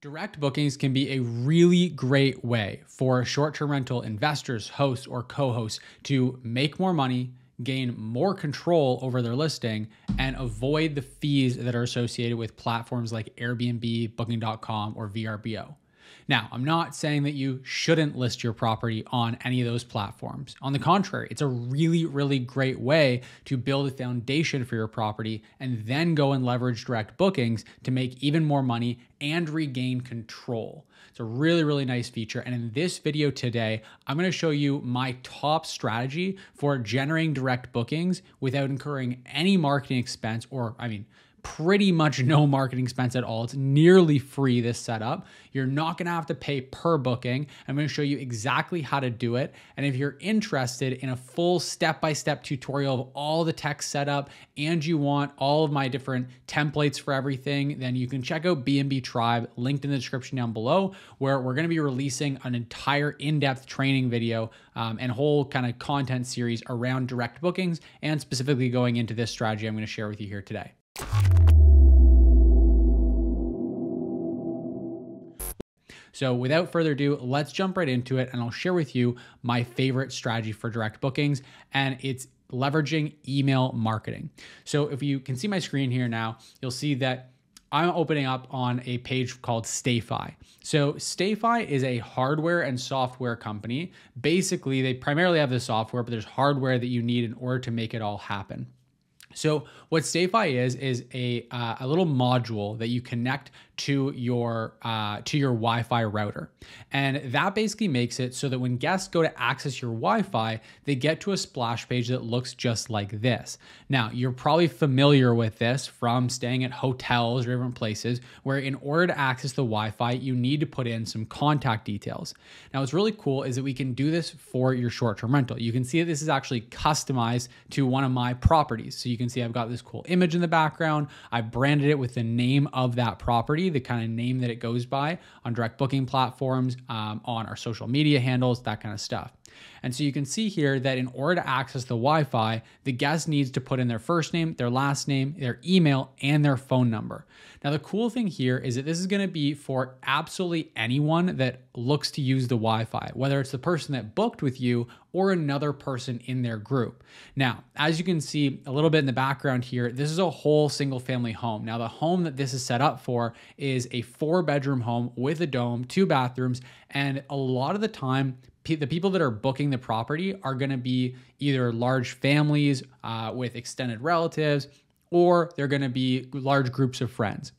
Direct bookings can be a really great way for short-term rental investors, hosts, or co-hosts to make more money, gain more control over their listing, and avoid the fees that are associated with platforms like Airbnb, Booking.com, or Vrbo. Now, I'm not saying that you shouldn't list your property on any of those platforms. On the contrary, it's a really, really great way to build a foundation for your property and then go and leverage direct bookings to make even more money and regain control. It's a really, really nice feature. And in this video today, I'm going to show you my top strategy for generating direct bookings without incurring any marketing expense, or pretty much no marketing expense at all. It's nearly free, this setup. You're not gonna have to pay per booking. I'm gonna show you exactly how to do it. And if you're interested in a full step-by-step tutorial of all the tech setup and you want all of my different templates for everything, then you can check out BNB Tribe, linked in the description down below, where we're gonna be releasing an entire in-depth training video and whole kind of content series around direct bookings, and specifically going into this strategy I'm gonna share with you here today. So without further ado, let's jump right into it, and I'll share with you my favorite strategy for direct bookings, and it's leveraging email marketing. So if you can see my screen here now, you'll see that I'm opening up on a page called StayFi. So StayFi is a hardware and software company. Basically, they primarily have the software, but there's hardware that you need in order to make it all happen. So what StayFi is a little module that you connect to your Wi-Fi router. And that basically makes it so that when guests go to access your Wi-Fi, they get to a splash page that looks just like this. Now, you're probably familiar with this from staying at hotels or different places where in order to access the Wi-Fi, you need to put in some contact details. Now, what's really cool is that we can do this for your short-term rental. You can see that this is actually customized to one of my properties. So you can see I've got this cool image in the background. I branded it with the name of that property, the kind of name that it goes by on direct booking platforms, on our social media handles, that kind of stuff. And so you can see here that in order to access the Wi-Fi, the guest needs to put in their first name, their last name, their email, and their phone number. Now, the cool thing here is that this is going to be for absolutely anyone that looks to use the Wi-Fi, whether it's the person that booked with you or another person in their group. Now, as you can see a little bit in the background here, this is a whole single family home. Now, the home that this is set up for is a 4-bedroom home with a dome, 2 bathrooms, and a lot of the time, the people that are booking the property are going to be either large families with extended relatives, or they're going to be large groups of friends.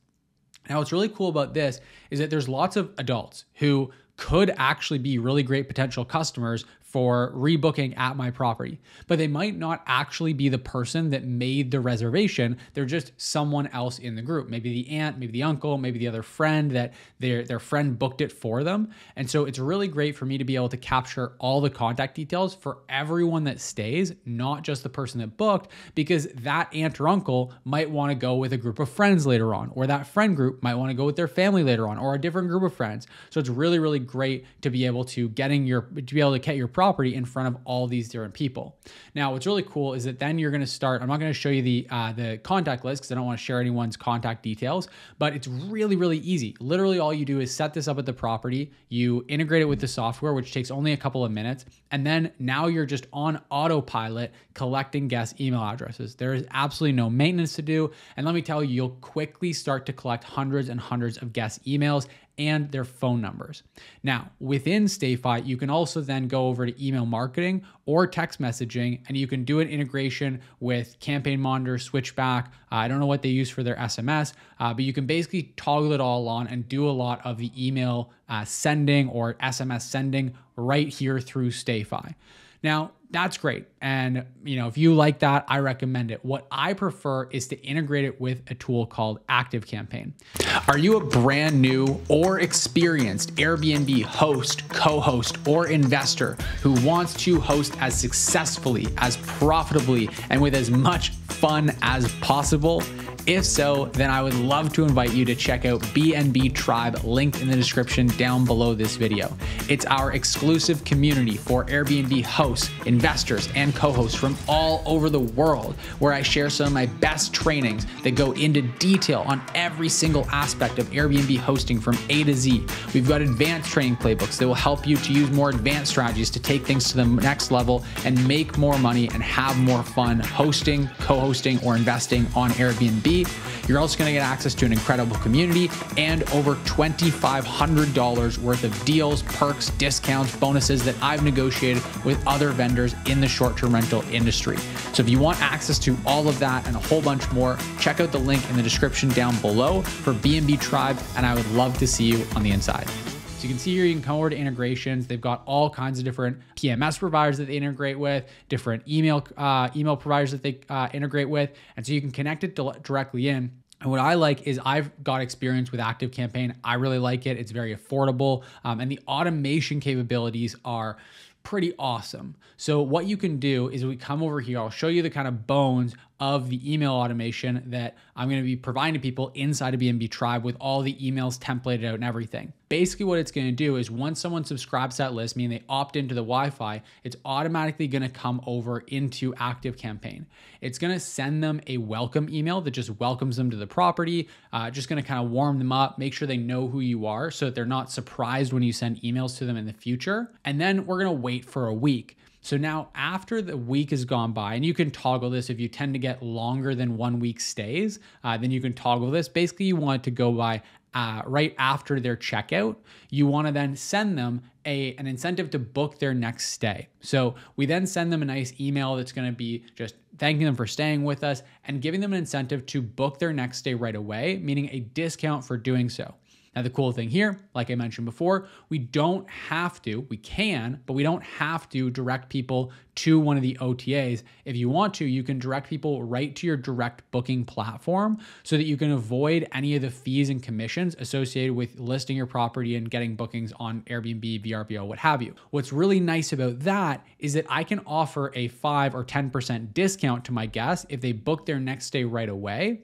Now, what's really cool about this is that there's lots of adults who could actually be really great potential customers for rebooking at my property, but they might not actually be the person that made the reservation. They're just someone else in the group, maybe the aunt, maybe the uncle, maybe the other friend that their friend booked it for them. And so it's really great for me to be able to capture all the contact details for everyone that stays, not just the person that booked, because that aunt or uncle might want to go with a group of friends later on, or that friend group might want to go with their family later on, or a different group of friends. So it's really, really great to be able to get your property in front of all these different people. Now, what's really cool is that then you're going to start, I'm not going to show you the contact list because I don't want to share anyone's contact details, but it's really, really easy. Literally all you do is set this up at the property, you integrate it with the software, which takes only a couple of minutes, and then now you're just on autopilot collecting guest email addresses. There is absolutely no maintenance to do, and let me tell you, you'll quickly start to collect hundreds and hundreds of guest emails and their phone numbers. Now, within StayFi, you can also then go over to email marketing or text messaging, and you can do an integration with Campaign Monitor, Switchback. I don't know what they use for their SMS, but you can basically toggle it all on and do a lot of the email sending or SMS sending right here through StayFi. Now, that's great. And if you like that, I recommend it. What I prefer is to integrate it with a tool called ActiveCampaign. Are you a brand new or experienced Airbnb host, co-host, or investor who wants to host as successfully, as profitably, and with as much fun as possible? If so, then I would love to invite you to check out BNB Tribe, linked in the description down below this video. It's our exclusive community for Airbnb hosts, investors, and co-hosts from all over the world, where I share some of my best trainings that go into detail on every single aspect of Airbnb hosting from A to Z. We've got advanced training playbooks that will help you to use more advanced strategies to take things to the next level and make more money and have more fun hosting, co-hosting, or investing on Airbnb. You're also going to get access to an incredible community and over $2,500 worth of deals, perks, discounts, bonuses that I've negotiated with other vendors in the short-term rental industry. So if you want access to all of that and a whole bunch more, check out the link in the description down below for BNB Tribe, and I would love to see you on the inside. So you can see here, you can come over to integrations. They've got all kinds of different PMS providers that they integrate with, different email providers that they integrate with. And so you can connect it directly in. And what I like is I've got experience with ActiveCampaign. I really like it. It's very affordable. And the automation capabilities are pretty awesome. So what you can do is we come over here, I'll show you the kind of bones of the email automation that I'm going to be providing to people inside of BNB Tribe with all the emails templated out and everything. Basically what it's going to do is once someone subscribes to that list, meaning they opt into the Wi-Fi, it's automatically going to come over into ActiveCampaign. It's going to send them a welcome email that just welcomes them to the property, just going to kind of warm them up, make sure they know who you are so that they're not surprised when you send emails to them in the future. And then we're going to wait for a week. So now after the week has gone by, and you can toggle this if you tend to get longer than 1 week stays, then you can toggle this. Basically, you want it to go by right after their checkout. You want to then send them an incentive to book their next stay. So we then send them a nice email that's going to be just thanking them for staying with us and giving them an incentive to book their next stay right away, meaning a discount for doing so. Now, the cool thing here, like I mentioned before, we don't have to, we can, but we don't have to direct people to one of the OTAs. If you want to, you can direct people right to your direct booking platform so that you can avoid any of the fees and commissions associated with listing your property and getting bookings on Airbnb, Vrbo, what have you. What's really nice about that is that I can offer a 5 or 10% discount to my guests if they book their next stay right away.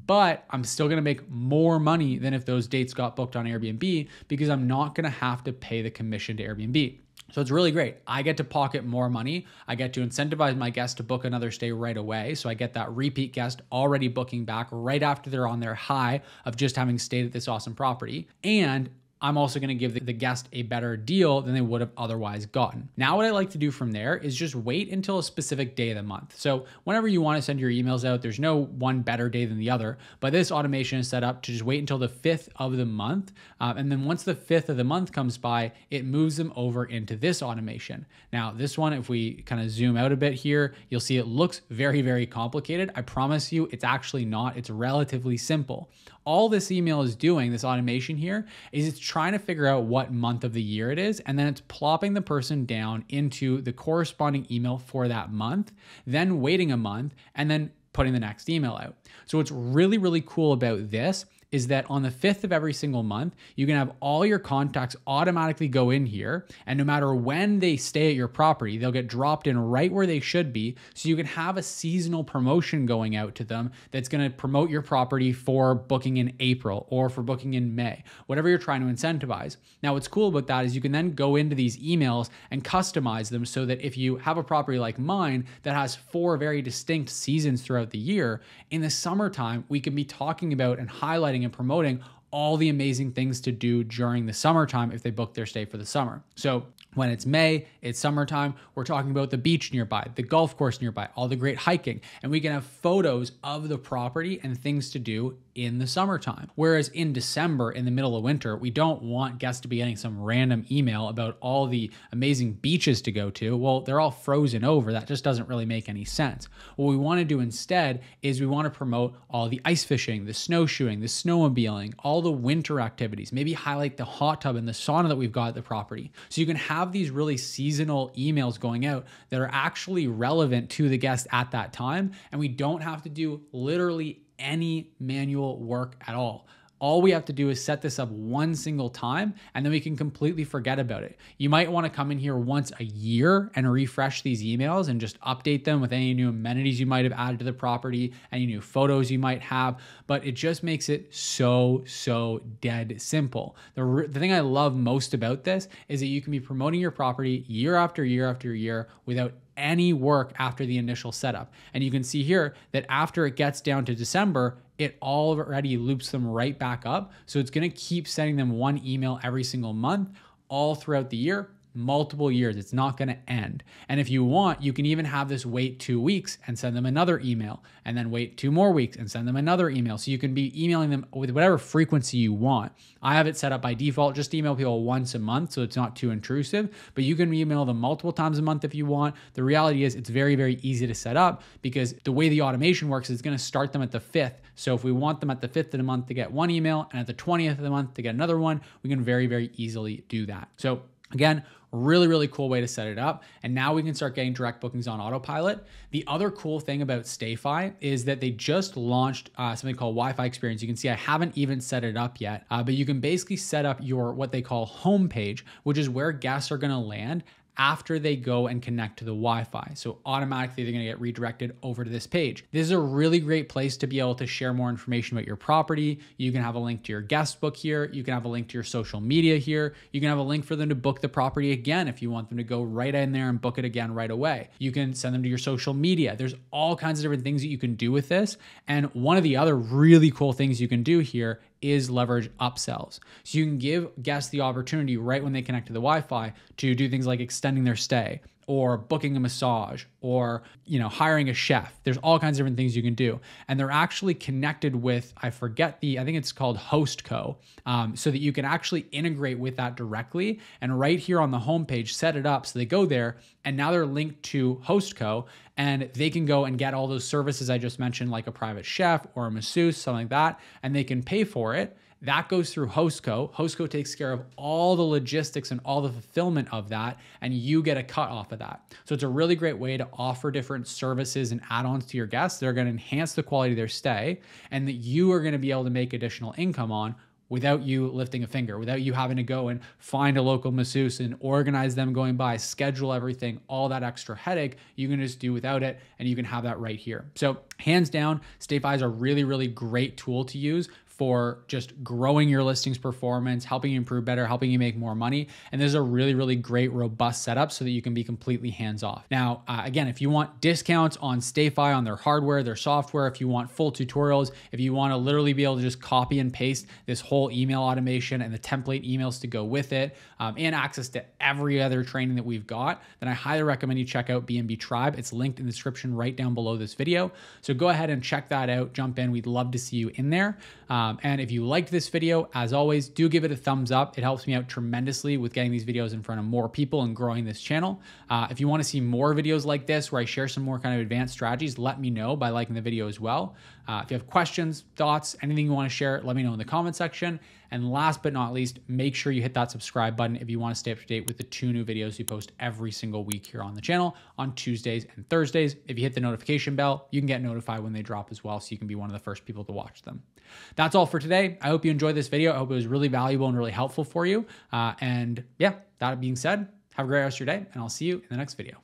But I'm still going to make more money than if those dates got booked on Airbnb because I'm not going to have to pay the commission to Airbnb. So it's really great. I get to pocket more money. I get to incentivize my guests to book another stay right away. So I get that repeat guest already booking back right after they're on their high of just having stayed at this awesome property. And I'm also going to give the guest a better deal than they would have otherwise gotten. Now, what I like to do from there is just wait until a specific day of the month. So whenever you want to send your emails out, there's no one better day than the other, but this automation is set up to just wait until the 5th of the month. And then once the 5th of the month comes by, it moves them over into this automation. Now, this one, if we kind of zoom out a bit here, you'll see it looks very, very complicated. I promise you, it's actually not. It's relatively simple. All this email is doing, this automation here, is it's trying to figure out what month of the year it is, and then it's plopping the person down into the corresponding email for that month, then waiting a month, and then putting the next email out. So what's really, really cool about this is that on the 5th of every single month, you can have all your contacts automatically go in here. And no matter when they stay at your property, they'll get dropped in right where they should be. So you can have a seasonal promotion going out to them that's going to promote your property for booking in April or for booking in May, whatever you're trying to incentivize. Now, what's cool about that is you can then go into these emails and customize them so that if you have a property like mine that has 4 very distinct seasons throughout the year, in the summertime, we can be talking about and highlighting and promoting all the amazing things to do during the summertime if they book their stay for the summer. So when it's May, it's summertime, we're talking about the beach nearby, the golf course nearby, all the great hiking, and we can have photos of the property and things to do in the summertime. Whereas in December, in the middle of winter, we don't want guests to be getting some random email about all the amazing beaches to go to. Well, they're all frozen over. That just doesn't really make any sense. What we want to do instead is we want to promote all the ice fishing, the snowshoeing, the snowmobiling, all the winter activities, maybe highlight the hot tub and the sauna that we've got at the property. So you can have these really seasonal emails going out that are actually relevant to the guest at that time. And we don't have to do literally any manual work at all. All we have to do is set this up one single time, and then we can completely forget about it. You might want to come in here once a year and refresh these emails and just update them with any new amenities you might have added to the property, any new photos you might have, but it just makes it so dead simple. The thing I love most about this is that you can be promoting your property year after year after year without any work after the initial setup. And you can see here that after it gets down to December, it already loops them right back up. So it's going to keep sending them one email every single month all throughout the year, multiple years. It's not going to end. And if you want, you can even have this wait 2 weeks and send them another email, and then wait 2 more weeks and send them another email. So you can be emailing them with whatever frequency you want. I have it set up by default, just email people once a month, so it's not too intrusive, but you can email them multiple times a month if you want. The reality is it's very easy to set up, because the way the automation works is it's going to start them at the 5th. So if we want them at the 5th of the month to get one email and at the 20th of the month to get another one, we can very easily do that. So again, really cool way to set it up. And now we can start getting direct bookings on autopilot. The other cool thing about StayFi is that they just launched something called Wi-Fi Experience. You can see I haven't even set it up yet, but you can basically set up your what they call homepage, which is where guests are going to land after they go and connect to the Wi-Fi. So automatically they're going to get redirected over to this page. This is a really great place to be able to share more information about your property. You can have a link to your guest book here. You can have a link to your social media here. You can have a link for them to book the property again if you want them to go right in there and book it again right away. You can send them to your social media. There's all kinds of different things that you can do with this. And one of the other really cool things you can do here is leverage upsells. So you can give guests the opportunity right when they connect to the Wi-Fi to do things like extending their stay, or booking a massage, or hiring a chef. There's all kinds of different things you can do. And they're actually connected with, I think it's called HostCo, so that you can actually integrate with that directly. And right here on the homepage, set it up so they go there, and now they're linked to HostCo, and they can go and get all those services I just mentioned, like a private chef or a masseuse, something like that, and they can pay for it. That goes through HostCo. HostCo takes care of all the logistics and all the fulfillment of that, and you get a cut off of that. So it's a really great way to offer different services and add-ons to your guests that are going to enhance the quality of their stay, and that you are going to be able to make additional income on without you lifting a finger, without you having to go and find a local masseuse and organize them going by, schedule everything, all that extra headache. You can just do without it, and you can have that right here. So hands down, StayFi is a really great tool to use for just growing your listings performance, helping you improve better, helping you make more money. And there's a really great, robust setup so that you can be completely hands-off. Now, again, if you want discounts on StayFi, on their hardware, their software, if you want full tutorials, if you want to literally be able to just copy and paste this whole email automation and the template emails to go with it, and access to every other training that we've got, then I highly recommend you check out BNB Tribe. It's linked in the description right down below this video. So go ahead and check that out, jump in. We'd love to see you in there. And if you liked this video, as always, do give it a thumbs up. It helps me out tremendously with getting these videos in front of more people and growing this channel. If you want to see more videos like this where I share some more kind of advanced strategies, let me know by liking the video as well. If you have questions, thoughts, anything you want to share, let me know in the comment section. And last but not least, make sure you hit that subscribe button if you want to stay up to date with the 2 new videos we post every single week here on the channel on Tuesdays and Thursdays. If you hit the notification bell, you can get notified when they drop as well, so you can be one of the first people to watch them. That's all for today. I hope you enjoyed this video. I hope it was really valuable and really helpful for you. And yeah, that being said, have a great rest of your day, and I'll see you in the next video.